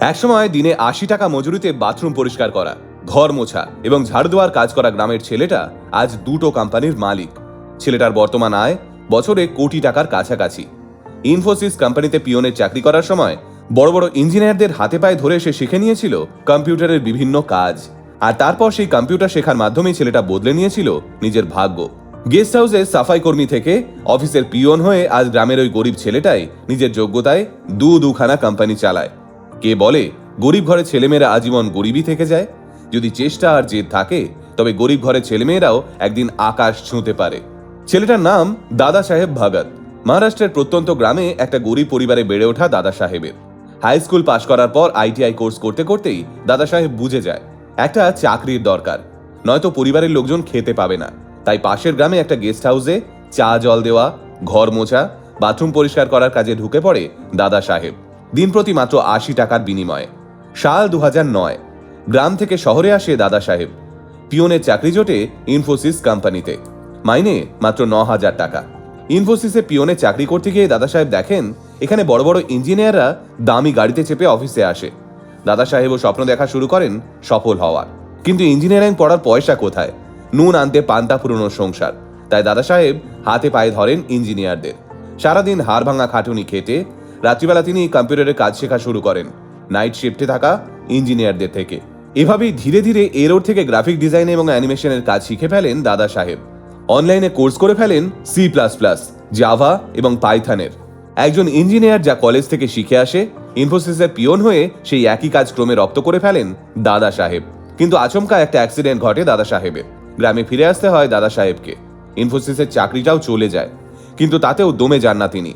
একসময় দিনে ৮০ টাকা মজুরিতে বাথরুম পরিষ্কার করা, ঘর মোছা এবং ঝাড়ু দেওয়ার কাজ করা গ্রামের ছেলেটা আজ দুটো কোম্পানির মালিক। ছেলেটার বর্তমান আয় বছরে কোটি টাকার কাছাকাছি। ইনফোসিস কোম্পানিতে পিয়নের চাকরি করার সময় বড় বড় ইঞ্জিনিয়ারদের হাতে পায়ে ধরে সে শিখে নিয়েছিল কম্পিউটারের বিভিন্ন কাজ, আর তারপর সেই কম্পিউটার শেখার মাধ্যমেই ছেলেটা বদলে নিয়েছিল নিজের ভাগ্য। গেস্ট হাউসে সাফাই কর্মী থেকে অফিসের পিয়ন হয়ে আজ গ্রামের ওই গরিব ছেলেটাই নিজের যোগ্যতায় দুখানা কোম্পানি চালায়। কে বলে গরিব ঘরের ছেলেমেয়েরা আজীবন গরিবই থেকে যায়? যদি চেষ্টা আর জেদ থাকে তবে গরিব ঘরের ছেলেমেয়েরাও একদিন আকাশ ছুঁতে পারে। ছেলেটার নাম দাদা সাহেব ভগত। মহারাষ্ট্রের প্রত্যন্ত গ্রামে একটা গরিব পরিবারে বেড়ে ওঠা দাদা সাহেবের। হাই স্কুল পাশ করার পর আইটিআই কোর্স করতে করতেই দাদা সাহেব বুঝে যায় একটা চাকরির দরকার, নয়তো পরিবারের লোকজন খেতে পাবে না। তাই পাশের গ্রামে একটা গেস্ট হাউসে চা জল দেওয়া, ঘর মোছা, বাথরুম পরিষ্কার করার কাজে ঢুকে পড়ে দাদা সাহেব, দিন প্রতি মাত্র ৮০ টাকার বিনিময়ে। সাল ২০০৯। গ্রাম থেকে শহরে আসে দাদা সাহেব। পিয়নের চাকরি জোটে ইনফোসিস কোম্পানিতে, মাইনে মাত্র ৯,০০০ টাকা। ইনফোসিসে পিয়নের চাকরি করতে গিয়ে দাদা সাহেব দেখেন এখানে বড় বড় ইঞ্জিনিয়াররা দামি গাড়িতে চেপে অফিসে আসে। দাদা সাহেবও স্বপ্ন দেখা শুরু করেন সফল হওয়ার, কিন্তু ইঞ্জিনিয়ারিং পড়ার পয়সা কোথায়? নুন আনতে পান্তা ফুরোনোর সংসার। তাই দাদা সাহেব হাতে পায়ে ধরেন ইঞ্জিনিয়ারদের। সারাদিন হাড় ভাঙা খাটুনি খেটে রাত্রিবেলা তিনি কম্পিউটারের কাজ শেখা শুরু করেন নাইট শিফটে থাকা ইঞ্জিনিয়ারদের থেকে। এভাবেই ধীরে ধীরে এরোর থেকে গ্রাফিক ডিজাইন এবং অ্যানিমেশনের কাজ শিখে ফেলেন দাদা সাহেব। অনলাইনে কোর্স করে ফেলেন C++, জাভা এবং পাইথনের। একজন ইঞ্জিনিয়ার যা কলেজ থেকে শিখে আসে, ইনফোসিসের পিয়ন হয়ে সেই একই কাজ ক্রমে রপ্ত করে ফেলেন দাদা সাহেব। কিন্তু আচমকা একটা অ্যাক্সিডেন্ট ঘটে দাদা সাহেবের। গ্রামে ফিরে আসতে হয় দাদা সাহেবকে। ইনফোসিসের চাকরিটাও চলে যায়, কিন্তু তাতেও দমে যান না তিনি।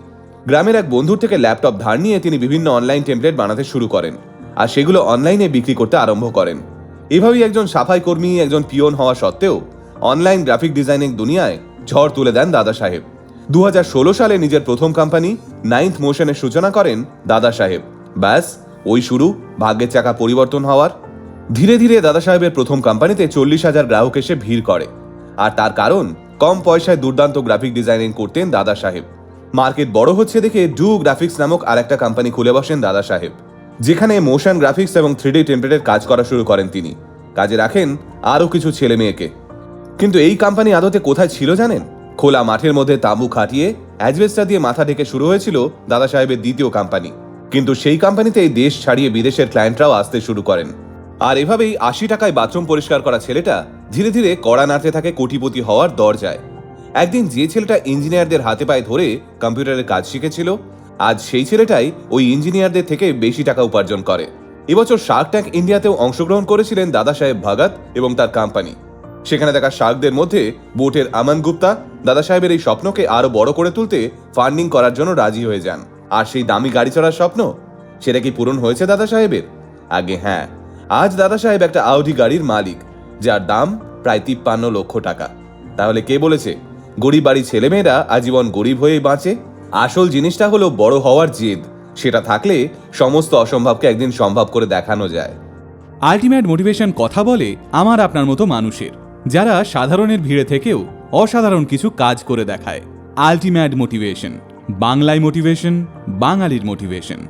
গ্রামের এক বন্ধুর থেকে ল্যাপটপ ধার নিয়ে তিনি বিভিন্ন অনলাইন টেমপ্লেট বানাতে শুরু করেন, আর সেগুলো অনলাইনে বিক্রি করতে আরম্ভ করেন। এভাবেই একজন সাফাই কর্মী, একজন পিয়ন হওয়া সত্ত্বেও অনলাইন গ্রাফিক ডিজাইনিং দুনিয়ায় ঝড় তুলে দেন দাদা সাহেব। ২০১৬ সালে নিজের প্রথম কোম্পানি 9th মোশনের সূচনা করেন দাদা সাহেব। ব্যাস, ওই শুরু ভাগ্যের চাকা পরিবর্তন হওয়ার। ধীরে ধীরে দাদা সাহেবের প্রথম কোম্পানিতে ৪০,০০০ গ্রাহক এসে ভিড় করে, আর তার কারণ কম পয়সায় দুর্দান্ত গ্রাফিক ডিজাইনিং করতেন দাদা সাহেব। মার্কেট বড় হচ্ছে দেখে ডু গ্রাফিক্স নামক আরেকটা কোম্পানি খুলে বসেন দাদা সাহেব, যেখানে মোশন গ্রাফিক্স এবং 3D টেমপ্লেটের কাজ করা শুরু করেন তিনি। কাজে রাখেন আরও কিছু ছেলে মেয়েকে। কিন্তু এই কোম্পানি আদতে কোথায় ছিল জানেন? খোলা মাঠের মধ্যে তাঁবু খাটিয়ে অ্যাজবেস্টার দিয়ে মাথা ঢেকে শুরু হয়েছিল দাদা সাহেবের দ্বিতীয় কোম্পানি। কিন্তু সেই কোম্পানিতেই দেশ ছাড়িয়ে বিদেশের ক্লায়েন্টরাও আসতে শুরু করেন। আর এভাবেই ৮০ টাকায় বাথরুম পরিষ্কার করা ছেলেটা ধীরে ধীরে কড়া নাড়তে থাকে কোটিপতি হওয়ার দরজায়। একদিন যে ছেলেটা ইঞ্জিনিয়ারদের হাতে পায়ে ধরে কম্পিউটারের কাজ শিখেছিল, আজ সেই ছেলেটাই ওই ইঞ্জিনিয়ারদের থেকে বেশি টাকা উপার্জন করে। এবছর শার্ক ট্যাঙ্ক ইন্ডিয়াতেও অংশগ্রহণ করেছিলেন দাদা সাহেব ভগত এবং তার কোম্পানি। সেখানে দেখা শার্কদের মধ্যে বোটের আমান গুপ্তা দাদা সাহেবের এই স্বপ্নকে আরো বড় করে তুলতে ফান্ডিং করার জন্য রাজি হয়ে যান। আর সেই দামি গাড়ি চড়ার স্বপ্ন, সেটা কি পূরণ হয়েছে দাদা সাহেবের? আগে হ্যাঁ, আজ দাদা সাহেব একটা আউডি গাড়ির মালিক, যার দাম প্রায় ৫৩ লক্ষ টাকা। তাহলে কে বলেছে গরিব বাড়ির ছেলেমেয়েরা আজীবন গরিব হয়েই বাঁচে? আসল জিনিসটা হলো বড় হওয়ার জেদ। সেটা থাকলে সমস্ত অসম্ভবকে একদিন সম্ভব করে দেখানো যায়। আলটিমেট মোটিভেশন কথা বলে আমার আপনার মতো মানুষের, যারা সাধারণের ভিড়ে থেকেও অসাধারণ কিছু কাজ করে দেখায়। আলটিমেট মোটিভেশন, বাংলায় মোটিভেশন, বাঙালির মোটিভেশন।